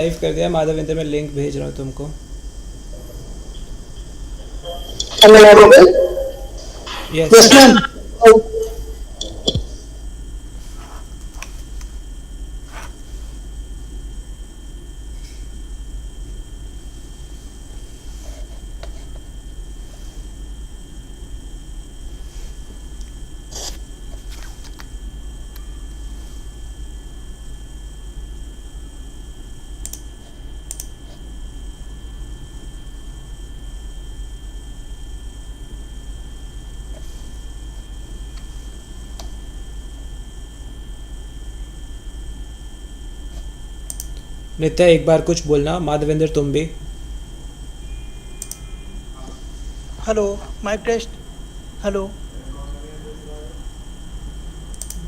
Live कर दिया माधवेंद्र, मैं लिंक भेज रहा हूँ तुमको। Am I audible? Yes. Yes, ma'am. Oh, Nitya एक बार कुछ बोलना, माधवेंद्र तुम भी। Hello, mic test. Hello.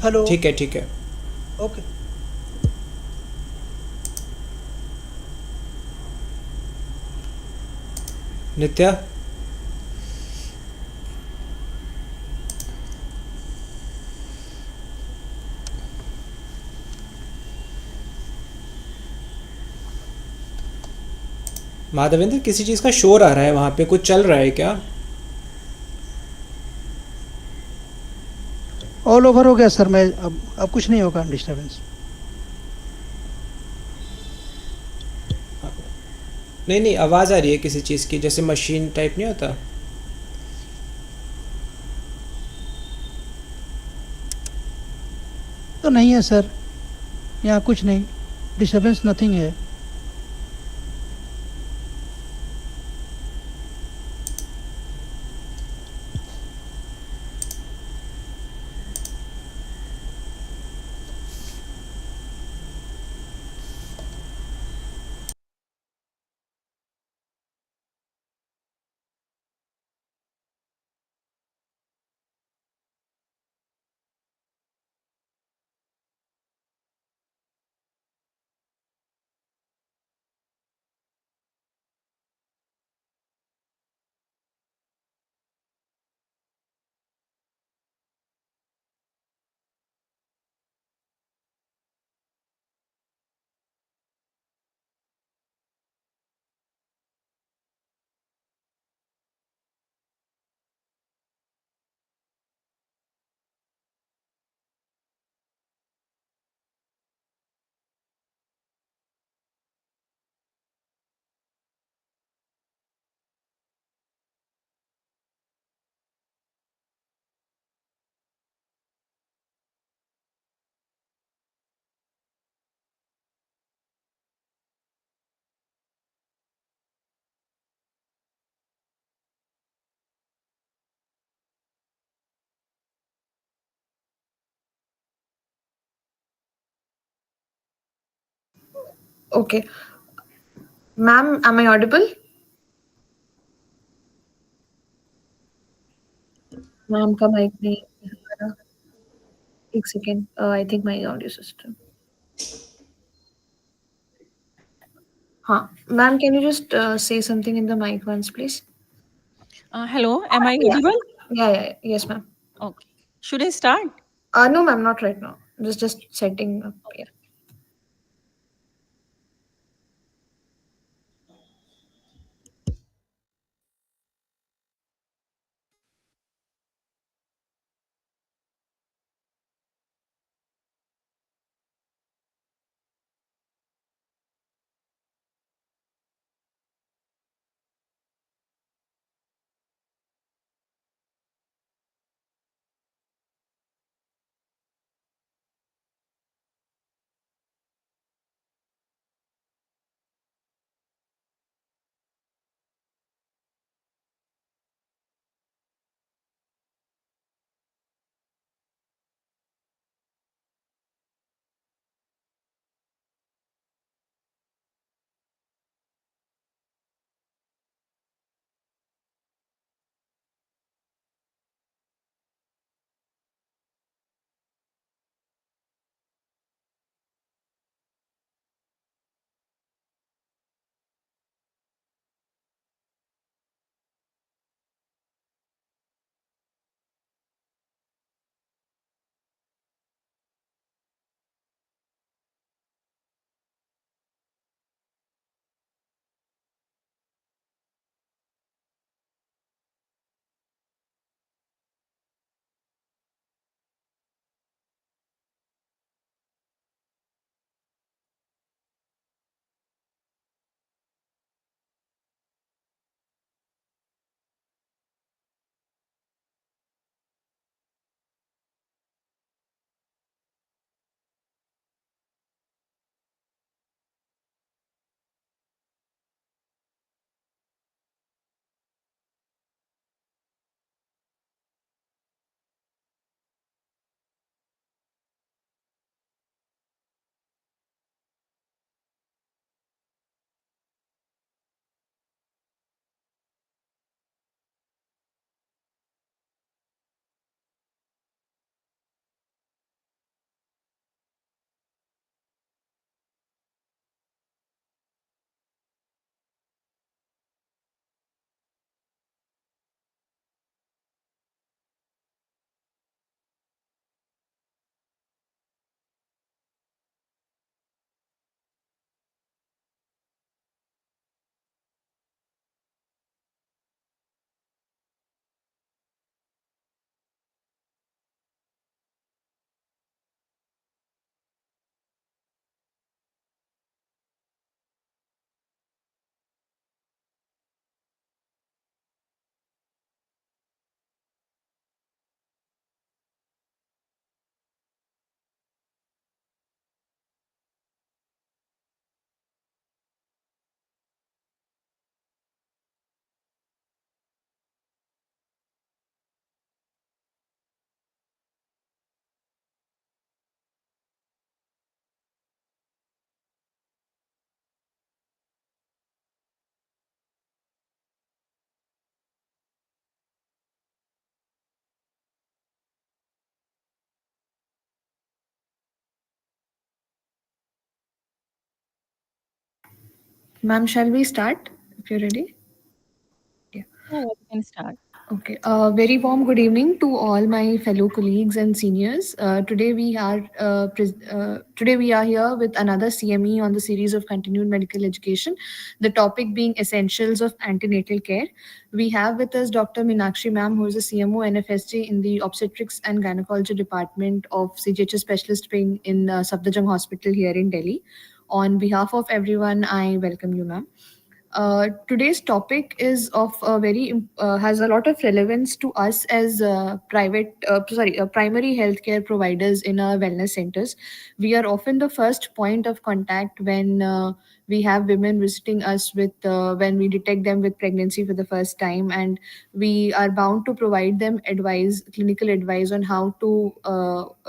Hello. ठीक है ठीक है। ओके। नित्या। माधवेंद्र किसी चीज़ का शोर आ रहा है वहाँ पे, कुछ चल रहा है क्या? ऑल ओवर हो गया सर। मैं अब कुछ नहीं होगा डिस्टरबेंस। नहीं नहीं, आवाज़ आ रही है किसी चीज़ की, जैसे मशीन टाइप नहीं होता। तो नहीं है सर, यहाँ कुछ नहीं। डिस्टरबेंस नथिंग है। Okay. Ma'am, am I audible? Ma'am का माइक नहीं आ रहा। एक second, I think my audio system. हाँ ma'am, can you just say something in the mic once please? Hello, am I Yeah, audible? yeah, yes ma'am. Okay. Should I start? No ma'am, not right now. Just setting up. Yeah. Ma'am, shall we start if you're ready? Yeah. Yeah, we can start. Okay. Very warm good evening to all my fellow colleagues and seniors. Today we are here with another CME on the series of continued medical education. The topic being essentials of antenatal care. We have with us Dr. Meenakshi ma'am, who is a CMO NFSG in the obstetrics and gynecology department of CGHS specialist wing in Safdarjung Hospital here in Delhi. On behalf of everyone, I welcome you, ma'am. Today's topic is of a has a lot of relevance to us as primary healthcare providers in our wellness centers. We are often the first point of contact when we have women visiting us with when we detect them with pregnancy for the first time, and we are bound to provide them clinical advice on how to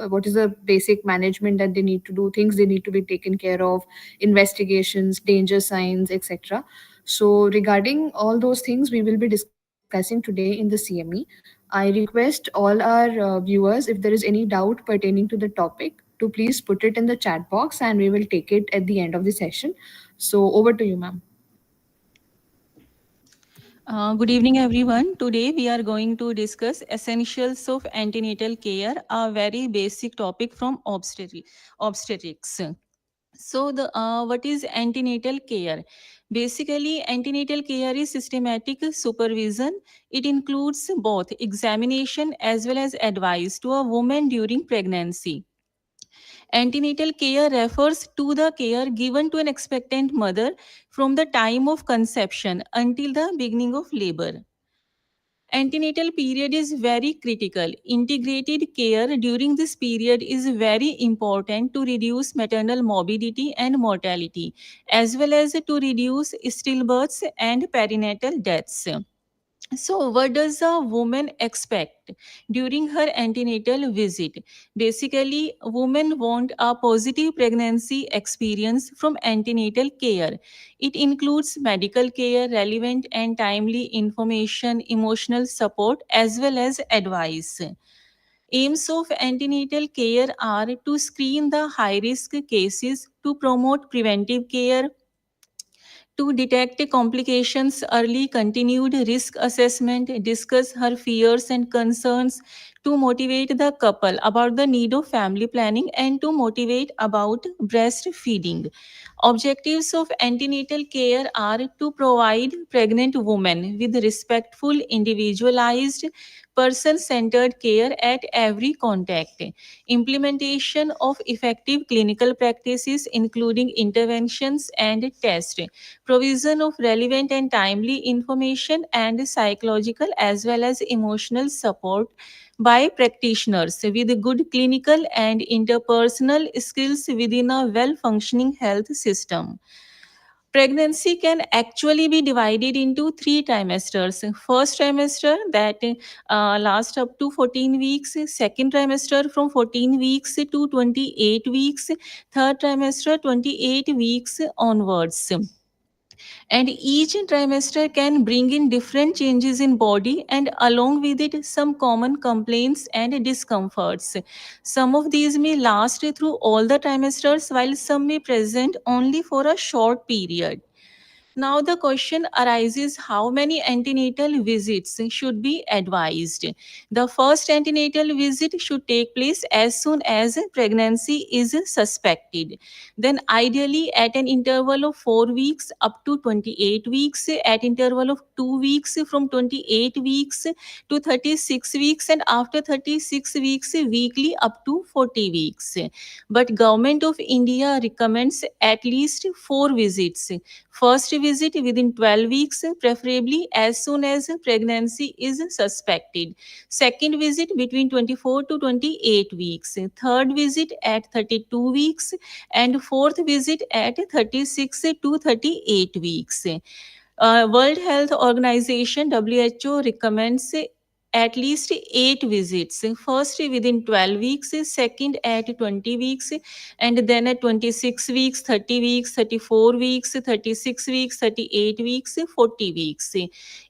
what is the basic management that they need to do, things they need to be taken care of, investigations, danger signs, etc. So, regarding all those things, we will be discussing today in the CME. I request all our viewers, if there is any doubt pertaining to the topic, to please put it in the chat box and we will take it at the end of the session. So, over to you, ma'am. Good evening, everyone. Today we are going to discuss essentials of antenatal care, a very basic topic from obstetrics. So, what is antenatal care? Basically, antenatal care is systematic supervision. It includes both examination as well as advice to a woman during pregnancy. Antenatal care refers to the care given to an expectant mother from the time of conception until the beginning of labor. Antenatal period is very critical. Integrated care during this period is very important to reduce maternal morbidity and mortality, as well as to reduce stillbirths and perinatal deaths. So, what does a woman expect during her antenatal visit? Basically, women want a positive pregnancy experience from antenatal care. It includes medical care, relevant and timely information, emotional support, as well as advice. Aims of antenatal care are to screen the high risk cases, to promote preventive care, to detect complications early, continued risk assessment, discuss her fears and concerns, to motivate the couple about the need of family planning, and to motivate about breastfeeding. Objectives of antenatal care are to provide pregnant women with respectful, individualized, person centered care at every contact. Implementation of effective clinical practices, including interventions and tests. Provision of relevant and timely information and psychological as well as emotional support by practitioners with good clinical and interpersonal skills within a well functioning health system. Pregnancy can actually be divided into three trimesters. First trimester that lasts up to 14 weeks, second trimester from 14 weeks to 28 weeks, third trimester 28 weeks onwards, and each trimester can bring in different changes in body and along with it some common complaints and discomforts. Some of these may last through all the trimesters while some may present only for a short period. Now, the question arises, how many antenatal visits should be advised? The first antenatal visit should take place as soon as pregnancy is suspected. Then, ideally, at an interval of 4 weeks up to 28 weeks, at interval of 2 weeks from 28 weeks to 36 weeks, and after 36 weeks, weekly up to 40 weeks. But Government of India recommends at least 4 visits. First visit within 12 weeks, preferably as soon as pregnancy is suspected. Second visit between 24 to 28 weeks. Third visit at 32 weeks. And fourth visit at 36 to 38 weeks. World Health Organization WHO recommends at least 8 visits. First within 12 weeks, second at 20 weeks, and then at 26 weeks, 30 weeks, 34 weeks, 36 weeks, 38 weeks, 40 weeks.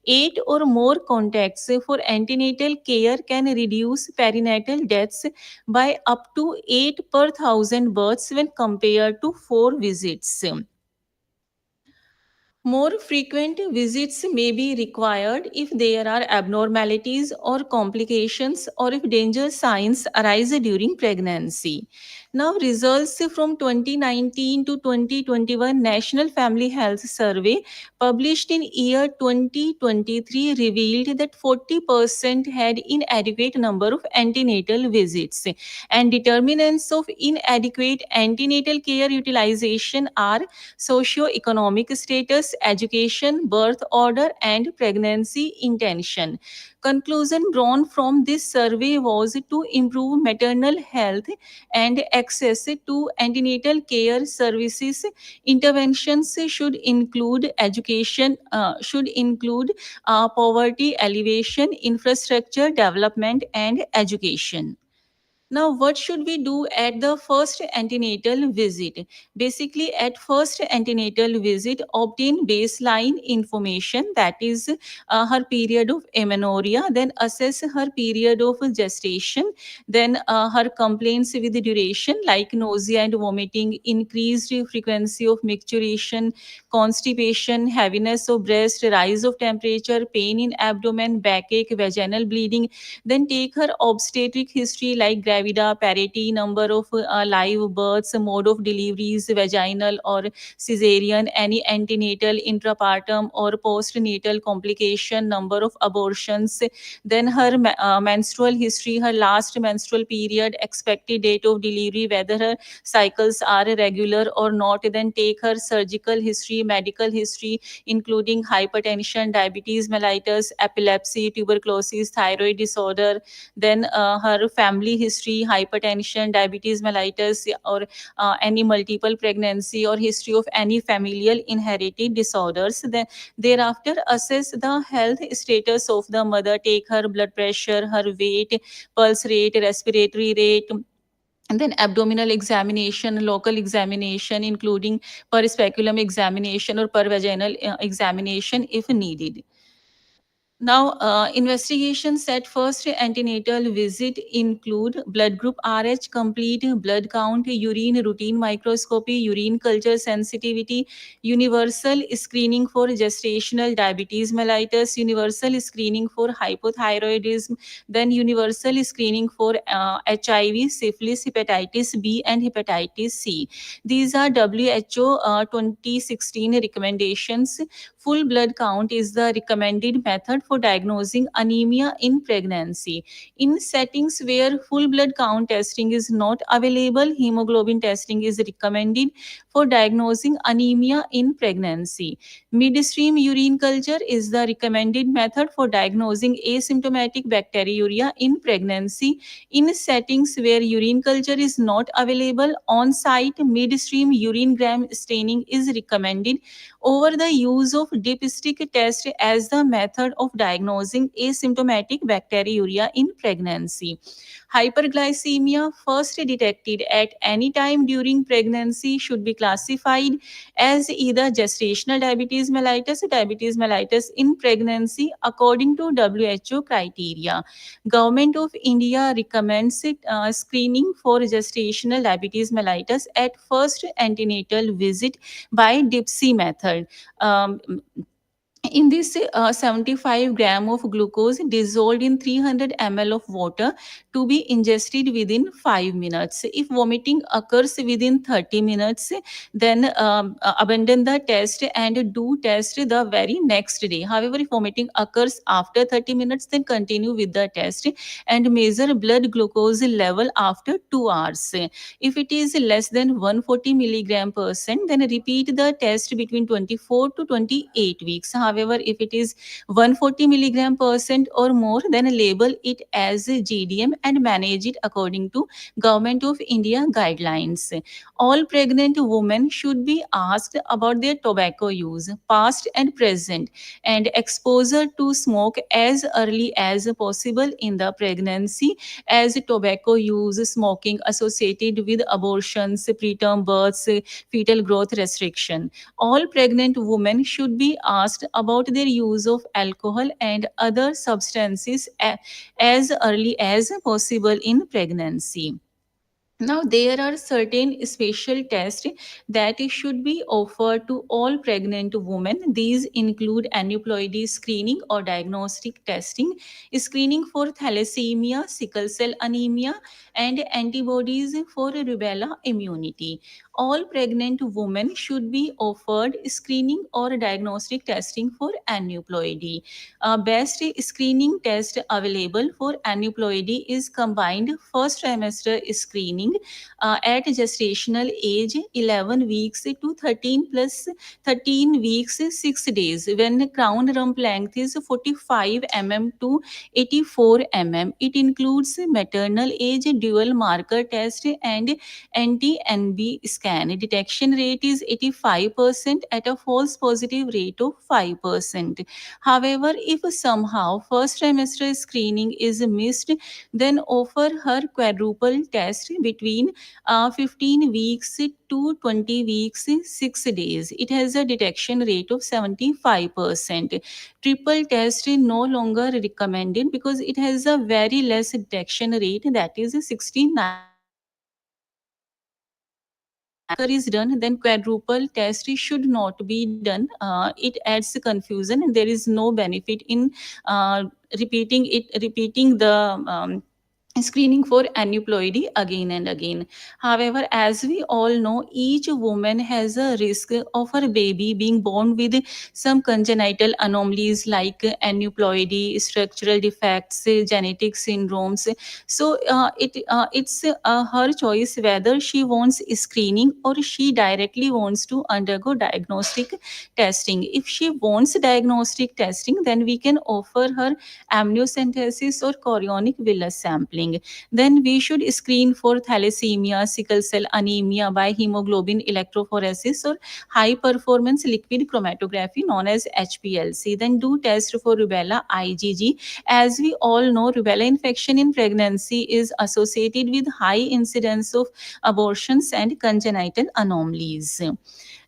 8 or more contacts for antenatal care can reduce perinatal deaths by up to 8 per thousand births when compared to 4 visits. More frequent visits may be required if there are abnormalities or complications or if danger signs arise during pregnancy. Now, results from 2019 to 2021 National Family Health Survey published in year 2023 revealed that 40% had inadequate number of antenatal visits, and determinants of inadequate antenatal care utilization are socio-economic status, education, birth order, and pregnancy intention. Conclusion drawn from this survey was to improve maternal health and access to antenatal care services. Interventions should include education, should include poverty alleviation, infrastructure development, and education. Now, what should we do at the first antenatal visit? Basically, at first antenatal visit, obtain baseline information, that is her period of amenorrhea, then assess her period of gestation, then her complaints with duration like nausea and vomiting, increased frequency of micturition, constipation, heaviness of breast, rise of temperature, pain in abdomen, backache, vaginal bleeding. Then take her obstetric history like gravida, parity, number of live births, mode of deliveries, vaginal or cesarean, any antenatal, intrapartum or postnatal complication, number of abortions. Then her menstrual history, her last menstrual period, expected date of delivery, whether her cycles are regular or not. Then take her surgical history, medical history, including hypertension, diabetes mellitus, epilepsy, tuberculosis, thyroid disorder. Then her family history, hypertension, diabetes mellitus, or any multiple pregnancy or history of any familial inherited disorders. Then thereafter assess the health status of the mother, take her blood pressure, her weight, pulse rate, respiratory rate, and then abdominal examination, local examination, including per speculum examination or per vaginal examination if needed. Now, investigations at first antenatal visit include blood group RH, complete blood count, urine routine microscopy, urine culture sensitivity, universal screening for gestational diabetes mellitus, universal screening for hypothyroidism, then universal screening for HIV, syphilis, hepatitis B, and hepatitis C. These are WHO 2016 recommendations. Full blood count is the recommended method for diagnosing anemia in pregnancy. In settings where full blood count testing is not available, hemoglobin testing is recommended for diagnosing anemia in pregnancy. Midstream urine culture is the recommended method for diagnosing asymptomatic bacteriuria in pregnancy. In settings where urine culture is not available, on-site midstream urine gram staining is recommended over the use of dipstick test as the method of diagnosing asymptomatic bacteriuria in pregnancy. Hyperglycemia first detected at any time during pregnancy should be classified as either gestational diabetes mellitus in pregnancy according to WHO criteria. Government of India recommends screening for gestational diabetes mellitus at first antenatal visit by DIPSI method. Um, in this 75 gram of glucose dissolved in 300 ml of water to be ingested within 5 minutes. If vomiting occurs within 30 minutes, then abandon the test and do test the very next day. However, if vomiting occurs after 30 minutes, then continue with the test and measure blood glucose level after 2 hours. If it is less than 140 milligram percent, then repeat the test between 24 to 28 weeks. However, if it is 140 milligram percent or more, then label it as GDM and manage it according to Government of India guidelines. All pregnant women should be asked about their tobacco use, past and present, and exposure to smoke as early as possible in the pregnancy, as tobacco use, smoking associated with abortions, preterm births, fetal growth restriction. All pregnant women should be asked about their use of alcohol and other substances as early as possible in pregnancy. Now, there are certain special tests that should be offered to all pregnant women. These include aneuploidy screening or diagnostic testing, screening for thalassemia, sickle cell anemia, and antibodies for rubella immunity. All pregnant women should be offered screening or diagnostic testing for aneuploidy. Best screening test available for aneuploidy is combined first trimester screening at gestational age 11 weeks to 13 plus 13 weeks 6 days when crown rump length is 45 mm to 84 mm. It includes maternal age dual marker test and anti-NB scan. Detection rate is 85% at a false positive rate of 5%. However, if somehow first trimester screening is missed, then offer her quadruple test between 15 weeks to 20 weeks 6 days. It has a detection rate of 75%. Triple test is no longer recommended because it has a very less detection rate, that is 69%. Is done, then quadruple test should not be done. It adds confusion and there is no benefit in uh, repeating the screening for aneuploidy again and again. However, as we all know, each woman has a risk of her baby being born with some congenital anomalies like aneuploidy, structural defects, genetic syndromes. So it's her choice whether she wants screening or she directly wants to undergo diagnostic testing. If she wants diagnostic testing, then we can offer her amniocentesis or chorionic villus sampling. Then we should screen for thalassemia, sickle cell anemia by hemoglobin electrophoresis or high performance liquid chromatography known as HPLC. Then do test for rubella IgG. As we all know, rubella infection in pregnancy is associated with high incidence of abortions and congenital anomalies.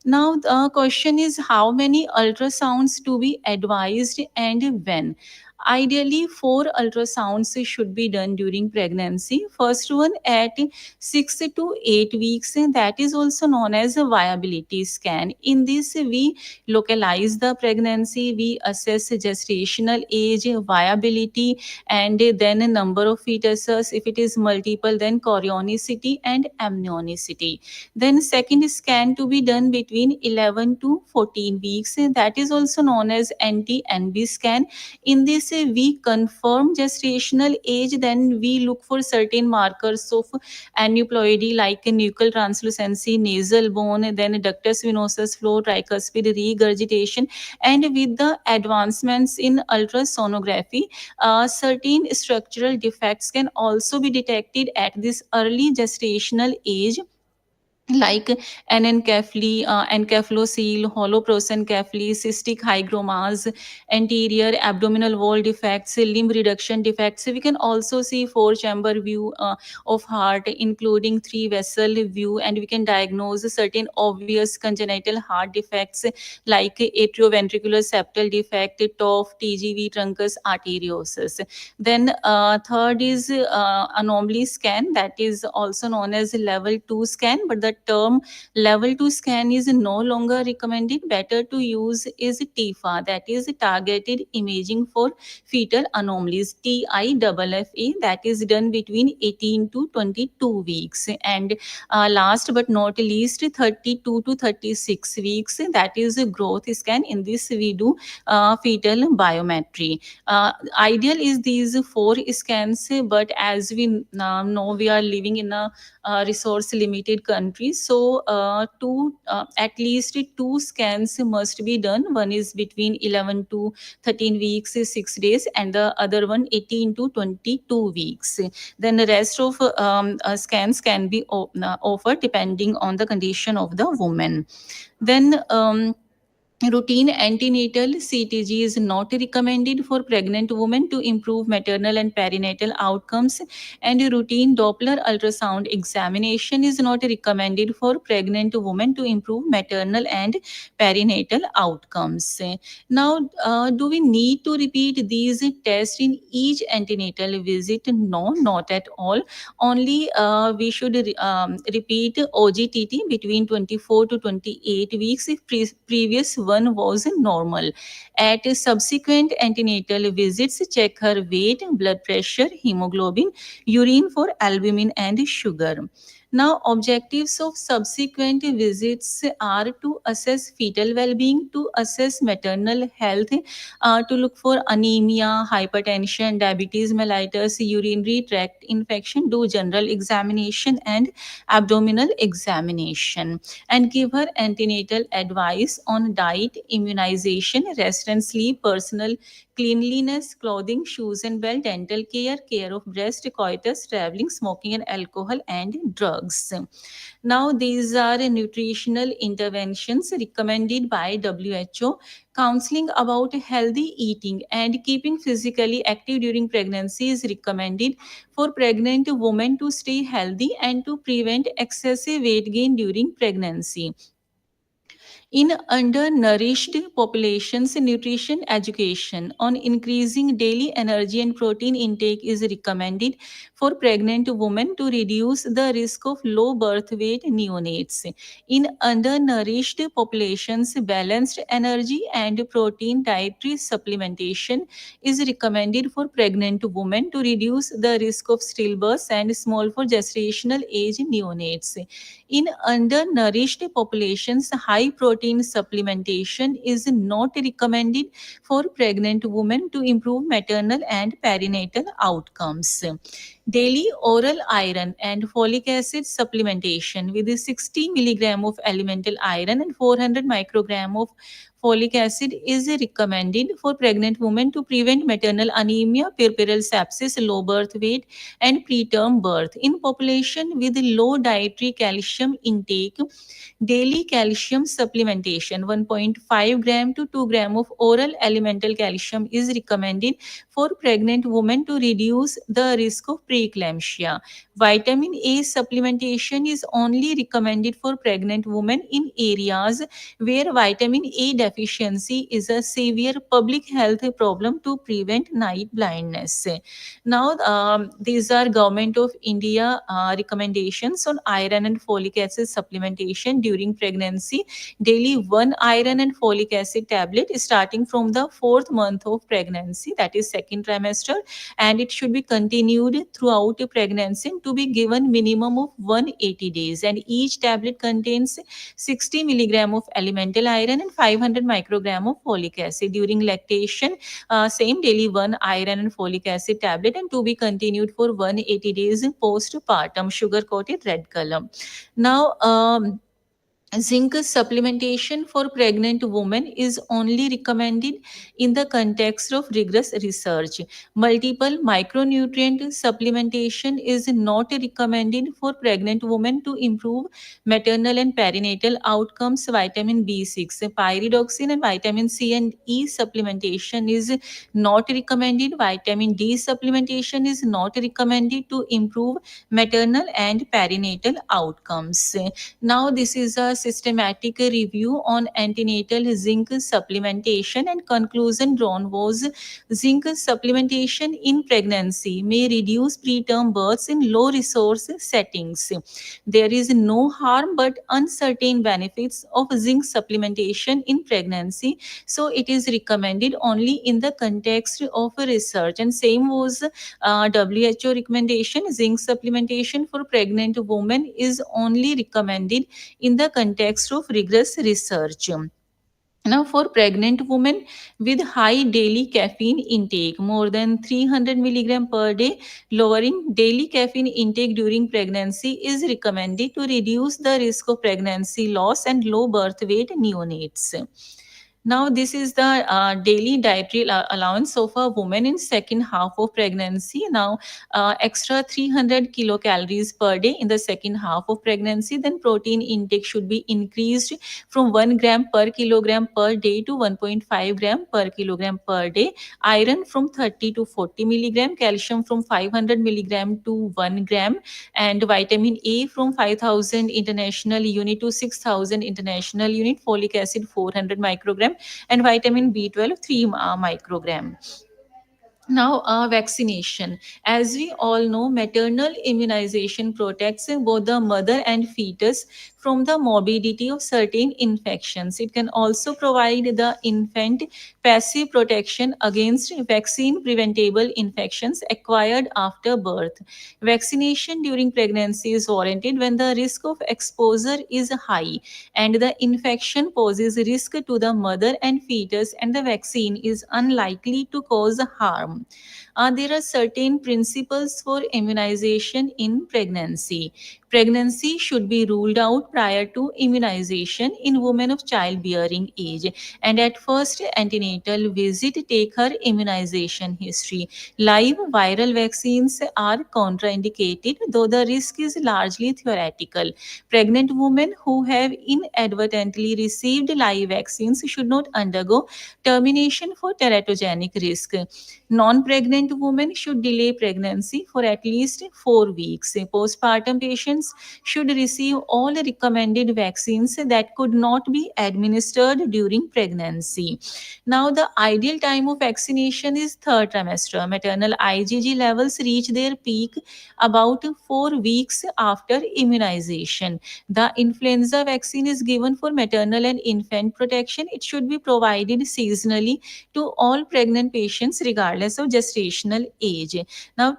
Now, the question is how many ultrasounds to be advised and when? Ideally, 4 ultrasounds should be done during pregnancy. First one at 6 to 8 weeks, and that is also known as a viability scan. In this, we localize the pregnancy, we assess gestational age, viability, and then a number of fetuses. If it is multiple, then chorionicity and amnionicity. Then second scan to be done between 11 to 14 weeks. That is also known as anti-NB scan. In this, we confirm gestational age. Then we look for certain markers of aneuploidy like nuchal translucency, nasal bone, then ductus venosus flow, tricuspid regurgitation. And with the advancements in ultrasonography, certain structural defects can also be detected at this early gestational age, like anencephaly, encephalocele, holoprosencephaly, cystic hygromas, anterior abdominal wall defects, limb reduction defects. We can also see four-chamber view of heart, including three-vessel view, and we can diagnose certain obvious congenital heart defects like atrioventricular septal defect, TOF, TGV truncus arteriosus. Then third is anomaly scan, that is also known as level 2 scan, but the term level 2 scan is no longer recommended. Better to use is TIFA, that is targeted imaging for fetal anomalies, TIFFA, that is done between 18 to 22 weeks. And last but not least, 32 to 36 weeks, that is a growth scan. In this, we do fetal biometry. Ideal is these 4 scans, but as we know, we are living in a resource limited country, so at least 2 scans must be done. One is between 11 to 13 weeks 6 days, and the other one 18 to 22 weeks. Then the rest of scans can be offered depending on the condition of the woman. Then Routine antenatal CTG is not recommended for pregnant women to improve maternal and perinatal outcomes, and routine Doppler ultrasound examination is not recommended for pregnant women to improve maternal and perinatal outcomes. Now, do we need to repeat these tests in each antenatal visit? No, not at all. Only we should repeat OGTT between 24 to 28 weeks if previous one was normal. At subsequent antenatal visits, check her weight, blood pressure, hemoglobin, urine for albumin and sugar. Now, objectives of subsequent visits are to assess fetal well-being, to assess maternal health, to look for anemia, hypertension, diabetes mellitus, urinary tract infection, do general examination and abdominal examination, and give her antenatal advice on diet, immunization, rest and sleep, personal cleanliness, clothing, shoes and belt, dental care, care of breast, coitus, traveling, smoking and alcohol, and drugs. Now, these are nutritional interventions recommended by WHO. Counseling about healthy eating and keeping physically active during pregnancy is recommended for pregnant women to stay healthy and to prevent excessive weight gain during pregnancy. In undernourished populations, nutrition education on increasing daily energy and protein intake is recommended for pregnant women to reduce the risk of low birth weight neonates. In undernourished populations, balanced energy and protein dietary supplementation is recommended for pregnant women to reduce the risk of stillbirth and small for gestational age neonates. In undernourished populations, high protein supplementation is not recommended for pregnant women to improve maternal and perinatal outcomes. Daily oral iron and folic acid supplementation with 60 milligram of elemental iron and 400 microgram of folic acid is recommended for pregnant women to prevent maternal anemia, puerperal sepsis, low birth weight, and preterm birth. In population with low dietary calcium intake, daily calcium supplementation 1.5 gram to 2 gram of oral elemental calcium is recommended for pregnant women to reduce the risk of preeclampsia. Vitamin A supplementation is only recommended for pregnant women in areas where vitamin A deficiency is a severe public health problem to prevent night blindness. Now, these are Government of India recommendations on iron and folic acid supplementation during pregnancy. Daily one iron and folic acid tablet starting from the fourth month of pregnancy, that is second trimester, and it should be continued throughout pregnancy to be given minimum of 180 days. And each tablet contains 60 milligram of elemental iron and 500 microgram of folic acid. During lactation, same daily one iron and folic acid tablet and to be continued for 180 days postpartum, sugar coated red color. Now, zinc supplementation for pregnant women is only recommended in the context of rigorous research. Multiple micronutrient supplementation is not recommended for pregnant women to improve maternal and perinatal outcomes. Vitamin B6, pyridoxine, and vitamin C and E supplementation is not recommended. Vitamin D supplementation is not recommended to improve maternal and perinatal outcomes. Now, this is a systematic review on antenatal zinc supplementation, and conclusion drawn was zinc supplementation in pregnancy may reduce preterm births in low resource settings. There is no harm but uncertain benefits of zinc supplementation in pregnancy, so it is recommended only in the context of research. And same was WHO recommendation. Zinc supplementation for pregnant women is only recommended in the context of rigorous research. Now, for pregnant women with high daily caffeine intake, more than 300 milligram per day, lowering daily caffeine intake during pregnancy is recommended to reduce the risk of pregnancy loss and low birth weight neonates. Now, this is the daily dietary allowance of a woman in second half of pregnancy. Now, extra 300 kilocalories per day in the second half of pregnancy. Then protein intake should be increased from 1 gram per kilogram per day to 1.5 gram per kilogram per day. Iron from 30 to 40 milligram, calcium from 500 milligram to 1 gram, and vitamin A from 5000 international unit to 6000 international unit, folic acid 400 microgram, and vitamin B12 3 microgram. Now, vaccination. As we all know, maternal immunization protects both the mother and fetus from the morbidity of certain infections. It can also provide the infant passive protection against vaccine preventable infections acquired after birth. Vaccination during pregnancy is warranted when the risk of exposure is high and the infection poses risk to the mother and fetus, and the vaccine is unlikely to cause harm. There are certain principles for immunization in pregnancy. Pregnancy should be ruled out prior to immunization in women of childbearing age, and at first antenatal visit take her immunization history. Live viral vaccines are contraindicated, though the risk is largely theoretical. Pregnant women who have inadvertently received live vaccines should not undergo termination for teratogenic risk. Non pregnant women should delay pregnancy for at least 4 weeks. Postpartum patients should receive all recommended vaccines that could not be administered during pregnancy. Now, the ideal time of vaccination is third trimester. Maternal IgG levels reach their peak about 4 weeks after immunization. The influenza vaccine is given for maternal and infant protection. It should be provided seasonally to all pregnant patients regardless of gestational age. Now,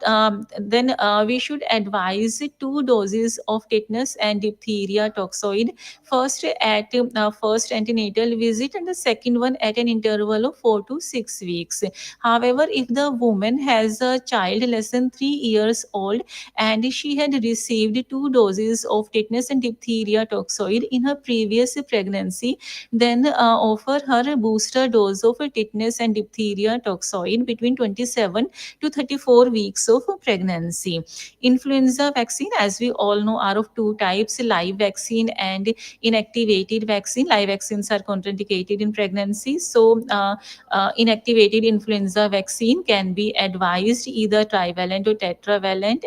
then we should advise 2 doses of tetanus and diphtheria toxoid, first at first antenatal visit and the second one at an interval of 4 to 6 weeks. However, if the woman has a child less than 3 years old and she had received 2 doses of tetanus and diphtheria toxoid in her previous pregnancy, then offer her a booster dose of tetanus and diphtheria toxoid between 27 to 34 weeks of pregnancy. Influenza vaccine, as we all know, are of two types: live vaccine and inactivated vaccine. Live vaccines are contraindicated in pregnancy, so inactivated influenza vaccine can be advised either trivalent or tetravalent,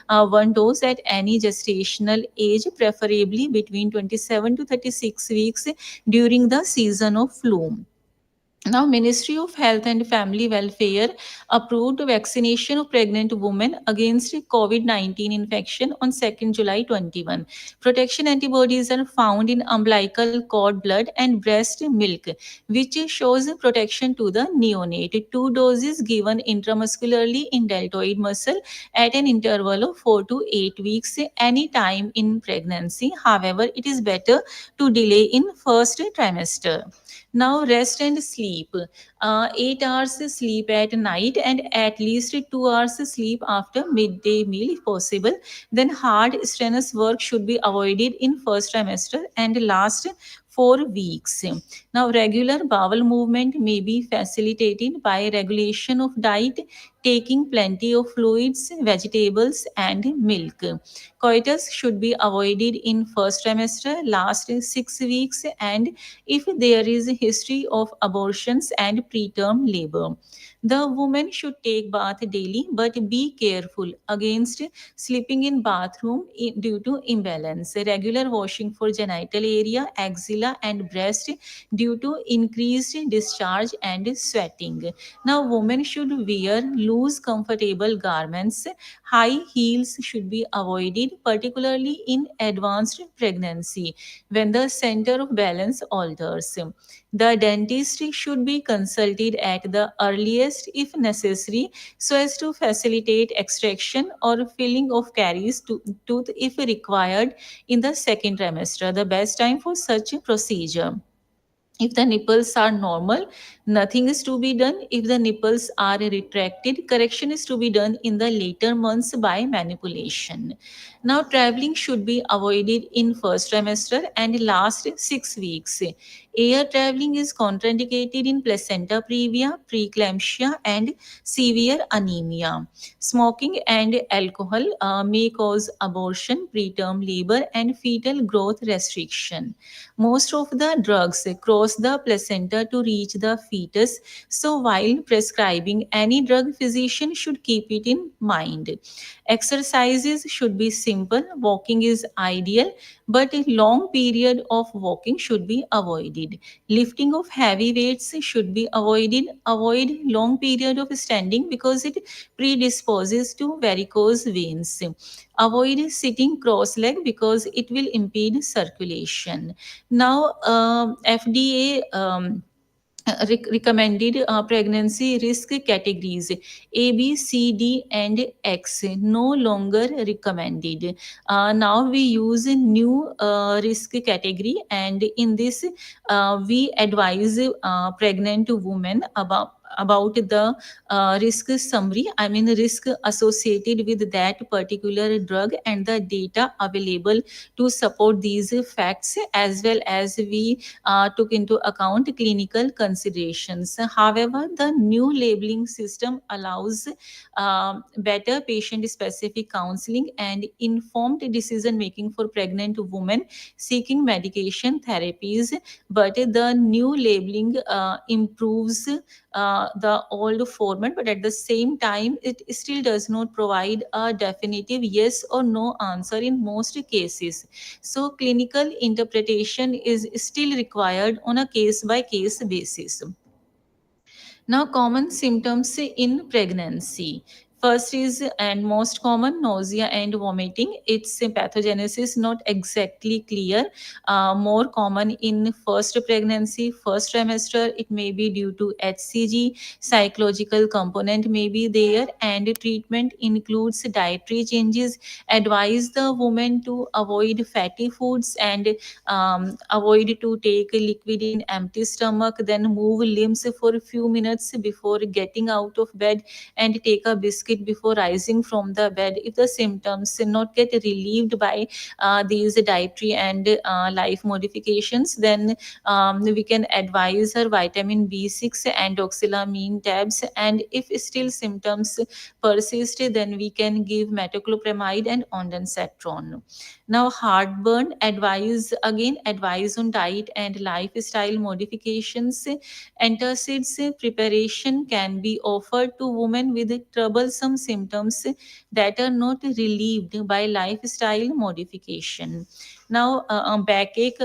1 dose at any gestational age, preferably between 27 to 36 weeks during the season of flu. Now, Ministry of Health and Family Welfare approved vaccination of pregnant women against COVID-19 infection on 2nd July 21. Protection antibodies are found in umbilical cord blood and breast milk, which shows protection to the neonate. 2 doses given intramuscularly in deltoid muscle at an interval of 4 to 8 weeks any time in pregnancy. However, it is better to delay in first trimester. Now, rest and sleep. 8 hours sleep at night and at least 2 hours sleep after midday meal if possible. Then hard strenuous work should be avoided in first trimester and last 4 weeks. Now, regular bowel movement may be facilitated by regulation of diet, taking plenty of fluids, vegetables, and milk. Coitus should be avoided in first trimester, last 6 weeks, and if there is a history of abortions and preterm labor. The woman should take bath daily but be careful against sleeping in bathroom due to imbalance. Regular washing for genital area, axilla and breast due to increased discharge and sweating. Now, women should wear loose comfortable garments. High heels should be avoided, particularly in advanced pregnancy when the center of balance alters. The dentist should be consulted at the earliest if necessary so as to facilitate extraction or filling of caries tooth if required in the second trimester. The best time for such a procedure. If the nipples are normal, nothing is to be done. If the nipples are retracted, correction is to be done in the later months by manipulation. Now, traveling should be avoided in first trimester and last 6 weeks. Air traveling is contraindicated in placenta previa, preeclampsia, and severe anemia. Smoking and alcohol may cause abortion, preterm labor, and fetal growth restriction. Most of the drugs cross the placenta to reach the fetus, so while prescribing any drug, physician should keep it in mind. Exercises should be simple. Walking is ideal, but a long period of walking should be avoided. Lifting of heavy weights should be avoided. Avoid long period of standing because it predisposes to varicose veins. Avoid sitting cross-legged because it will impede circulation. Now, FDA recommended pregnancy risk categories A, B, C, D, and X no longer recommended. Now we use a new risk category, and in this, we advise pregnant women about the risk summary, I mean risk associated with that particular drug and the data available to support these facts, as well as we took into account clinical considerations. However, the new labeling system allows better patient specific counseling and informed decision making for pregnant women seeking medication therapies. But the new labeling improves the old format, but at the same time, it still does not provide a definitive yes or no answer in most cases. So, clinical interpretation is still required on a case by case basis. Now, common symptoms in pregnancy. First is and most common nausea and vomiting. Its pathogenesis not exactly clear. More common in first pregnancy, first trimester. It may be due to HCG. Psychological component may be there, and treatment includes dietary changes. Advise the woman to avoid fatty foods and avoid to take liquid in empty stomach, then move limbs for a few minutes before getting out of bed, and take a biscuit before rising from the bed. If the symptoms not get relieved by these dietary and life modifications, then we can advise her vitamin B6 and oxalamine tabs, and if still symptoms persist, then we can give metoclopramide and ondansetron. Now, heartburn, advise on diet and lifestyle modifications. Antacids preparation can be offered to women with troublesome symptoms that are not relieved by lifestyle modification. Now, backache,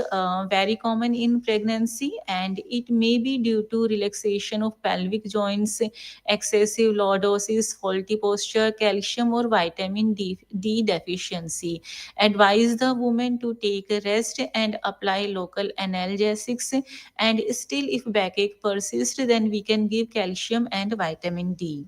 very common in pregnancy, and it may be due to relaxation of pelvic joints, excessive lordosis, faulty posture, calcium or vitamin D deficiency. Advise the woman to take a rest and apply local analgesics. And still, if backache persists, then we can give calcium and vitamin D.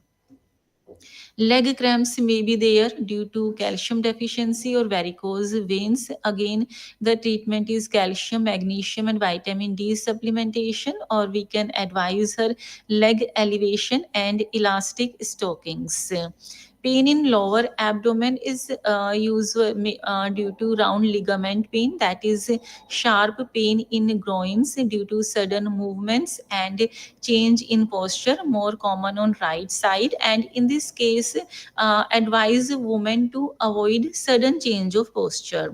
Leg cramps may be there due to calcium deficiency or varicose veins. Again, the treatment is calcium, magnesium, and vitamin D supplementation, or we can advise her leg elevation and elastic stockings. Pain in lower abdomen is usually due to round ligament pain, that is sharp pain in groins due to sudden movements and change in posture, more common on right side, and in this case advise women to avoid sudden change of posture.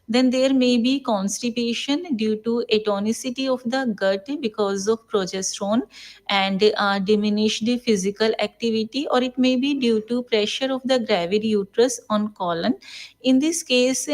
Then there may be constipation due to atonicity of the gut because of progesterone and diminished physical activity, or it may be due to pressure of the gravid uterus on colon. In this case,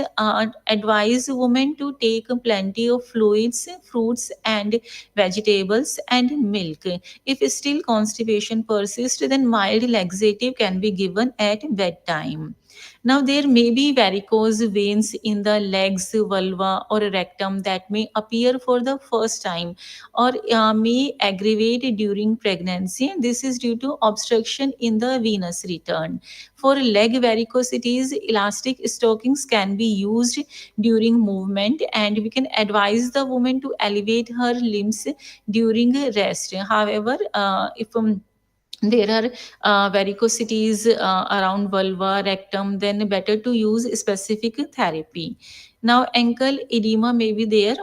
advise women to take plenty of fluids, fruits, and vegetables and milk. If still constipation persists, then mild laxative can be given at bedtime. Now, there may be varicose veins in the legs, vulva, or rectum that may appear for the first time or may aggravate during pregnancy, and this is due to obstruction in the venous return. For leg varicosities, elastic stockings can be used during movement, and we can advise the woman to elevate her limbs during rest. However, if there are varicosities around vulva, rectum, then better to use specific therapy. Now, ankle edema may be there.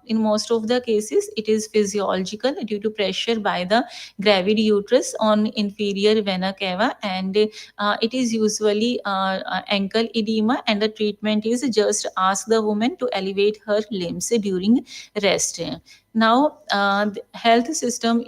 In most of the cases, it is physiological due to pressure by the gravid uterus on inferior vena cava, and it is usually ankle edema. And the treatment is just ask the woman to elevate her limbs during rest. Now, health system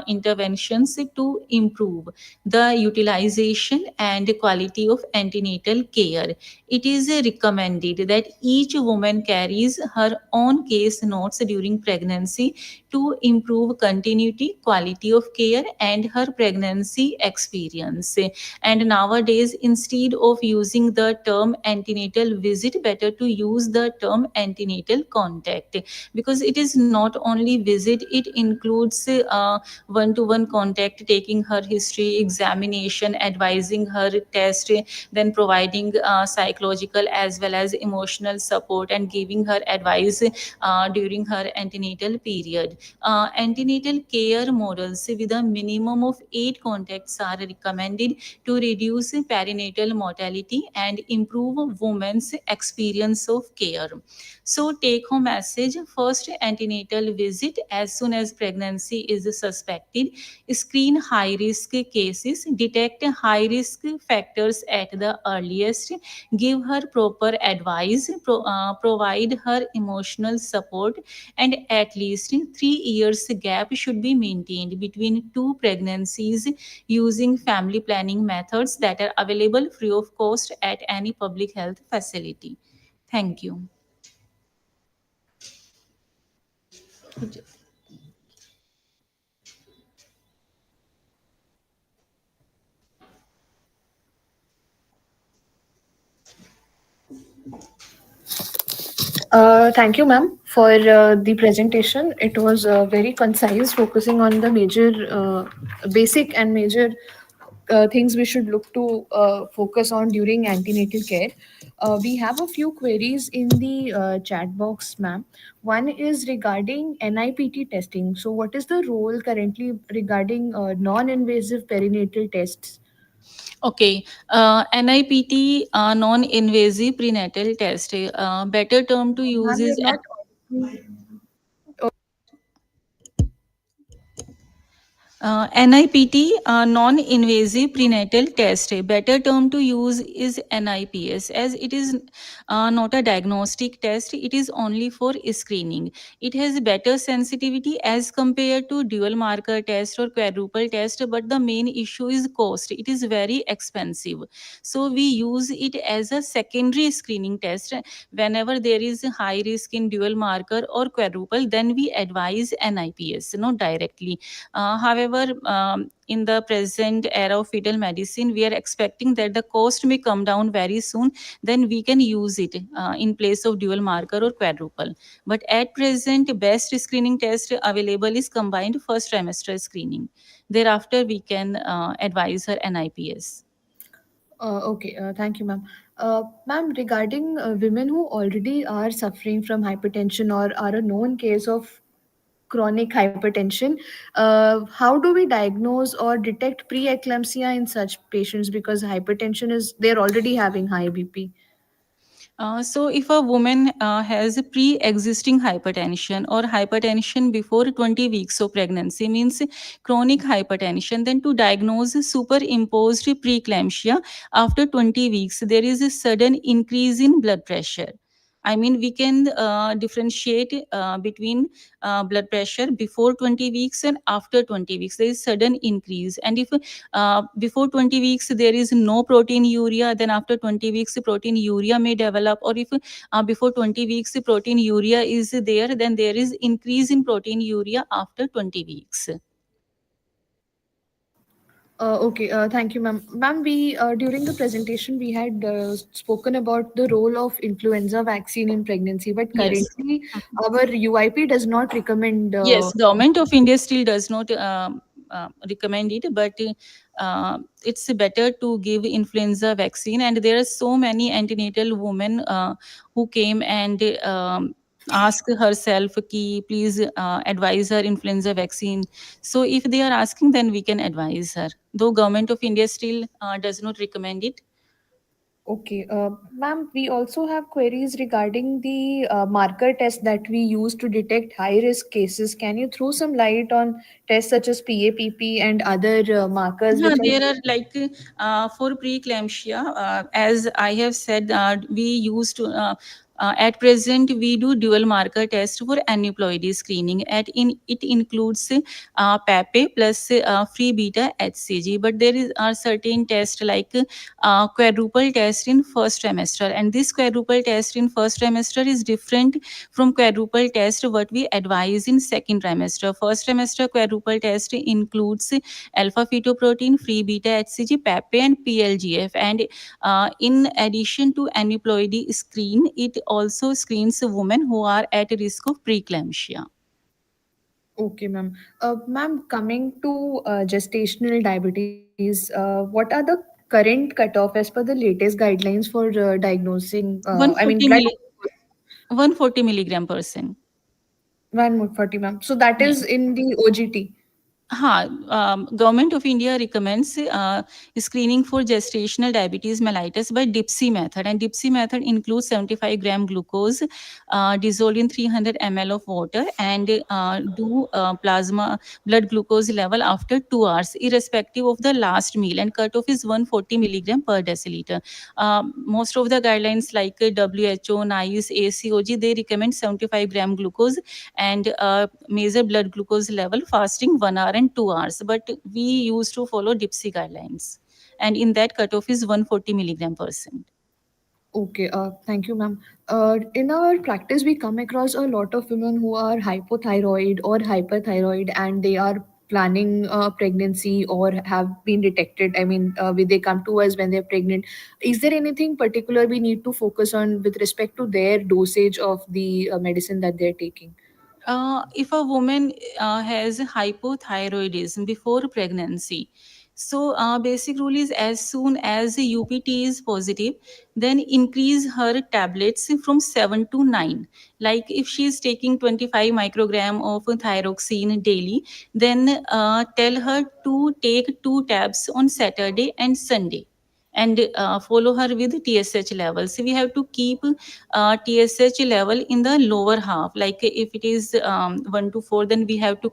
interventions to improve the utilization and quality of antenatal care. It is recommended that each woman carries her own case notes during pregnancy to improve continuity, quality of care, and her pregnancy experience. And nowadays, instead of using the term antenatal visit, better to use the term antenatal contact, because it is not only visit, it includes one-to-one contact, taking her history, examination, advising her test, then providing psychological as well as emotional support, and giving her advice during her antenatal period. Antenatal care models with a minimum of 8 contacts are recommended to reduce perinatal mortality and improve women's experience of care. So, take home message: first, antenatal visit as soon as pregnancy is suspected, screen high risk cases, detect high risk factors at the earliest, give her proper advice, provide her emotional support, and at least 3 years gap should be maintained between two pregnancies using family planning methods that are available free of cost at any public health facility. Thank you. Thank you, ma'am, for the presentation. It was very concise, focusing on the major, basic and major things we should look to focus on during antenatal care. We have a few queries in the chat box, ma'am. One is regarding NIPT testing. So, what is the role currently regarding non-invasive perinatal tests? Okay, NIPT, non-invasive prenatal test. Better term to use Ma'am, is you're not. NIPT, non-invasive prenatal test. A better term to use is NIPS, as it is not a diagnostic test. It is only for screening. It has better sensitivity as compared to dual marker test or quadruple test, but the main issue is cost. It is very expensive. So we use it as a secondary screening test. Whenever there is a high risk in dual marker or quadruple, then we advise NIPS, not directly. However, in the present era of fetal medicine, we are expecting that the cost may come down very soon. Then we can use it in place of dual marker or quadruple. But at present, best screening test available is combined first trimester screening. Thereafter, we can advise her NIPS. Okay, thank you, ma'am. Ma'am, regarding women who already are suffering from hypertension or are a known case of chronic hypertension, how do we diagnose or detect preeclampsia in such patients? Because hypertension is they're already having high BP. So, if a woman has pre-existing hypertension or hypertension before 20 weeks of pregnancy, means chronic hypertension, then to diagnose superimposed preeclampsia after 20 weeks, there is a sudden increase in blood pressure. I mean, we can differentiate between blood pressure before 20 weeks and after 20 weeks. There is sudden increase, and if before 20 weeks there is no protein urea, then after 20 weeks protein urea may develop. Or if before 20 weeks protein urea is there, then there is increase in protein urea after 20 weeks. Okay, thank you, ma'am. Ma'am, we during the presentation we had spoken about the role of influenza vaccine in pregnancy, but Yes. currently our UIP does not recommend. Yes, government of India still does not recommend it, but it's better to give influenza vaccine. And there are so many antenatal women who came and asked herself, "Ki, please advise her influenza vaccine." So if they are asking, then we can advise her. Though government of India still does not recommend it. Okay, ma'am, we also have queries regarding the marker test that we use to detect high risk cases. Can you throw some light on tests such as PAPP and other markers Yeah, which are there are like for preeclampsia, as I have said, we used to. At present, we do dual marker test for aneuploidy screening. It includes PAPE plus free beta HCG. But there are certain tests like quadruple test in first trimester, and this quadruple test in first trimester is different from quadruple test what we advise in second trimester. First trimester quadruple test includes alpha fetoprotein, free beta HCG, PAPE, and PLGF. And in addition to aneuploidy screen, it also screens women who are at risk of preeclampsia. okay, ma'am. Ma'am, coming to gestational diabetes, what are the current cutoff as per the latest guidelines for diagnosing? I mean, 140 blood milli 140 milligram percent. 140, ma'am. So that is in the OGT. हाँ, Government of India recommends screening for gestational diabetes mellitus by DIPSI method, and DIPSI method includes 75 gram glucose dissolved in 300 ml of water, and do plasma blood glucose level after 2 hours, irrespective of the last meal, and cutoff is 140 milligram per deciliter. Most of the guidelines like WHO, NICE, ACOG, they recommend 75 gram glucose and measure blood glucose level fasting 1 hour and 2 hours. But we used to follow DIPSI guidelines, and in that cutoff is 140 milligram percent. Okay, thank you, ma'am. In our practice, we come across a lot of women who are hypothyroid or hyperthyroid, and they are planning pregnancy or have been detected. I mean, they come to us when they're pregnant. Is there anything particular we need to focus on with respect to their dosage of the medicine that they're taking? If a woman has hypothyroidism before pregnancy, so basic rule is as soon as the UPT is positive, then increase her tablets from 7 to 9. Like if she is taking 25 microgram of thyroxine daily, then tell her to take 2 tabs on Saturday and Sunday, and follow her with TSH levels. We have to keep TSH level in the lower half. Like if it is 1 to 4, then we have to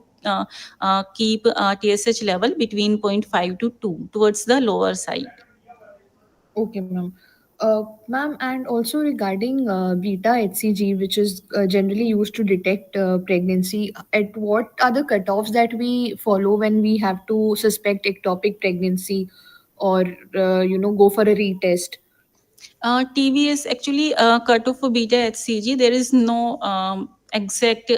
keep TSH level between zero point 0.5 to 2 towards the lower side. Okay, ma'am. Ma'am, and also regarding beta HCG, which is generally used to detect pregnancy, at what are the cutoffs that we follow when we have to suspect ectopic pregnancy or, go for a retest? TVS actually cutoff for beta HCG. There is no exact.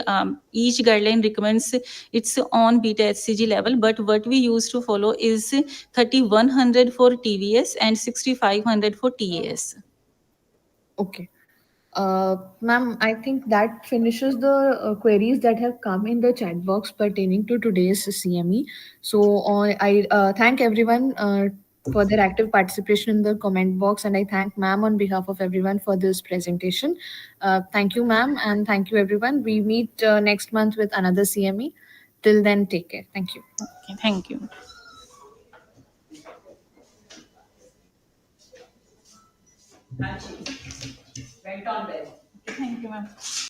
Each guideline recommends its on beta HCG level, but what we used to follow is 3100 for TVS and 6500 for TAS. Okay. Ma'am, I think that finishes the queries that have come in the chat box pertaining to today's CME. So I thank everyone for their active participation in the comment box, and I thank ma'am on behalf of everyone for this presentation. Thank you, ma'am, and thank you, everyone. We meet next month with another CME. Till then, take care. Thank you. Okay, thank you. Thank you, ma'am.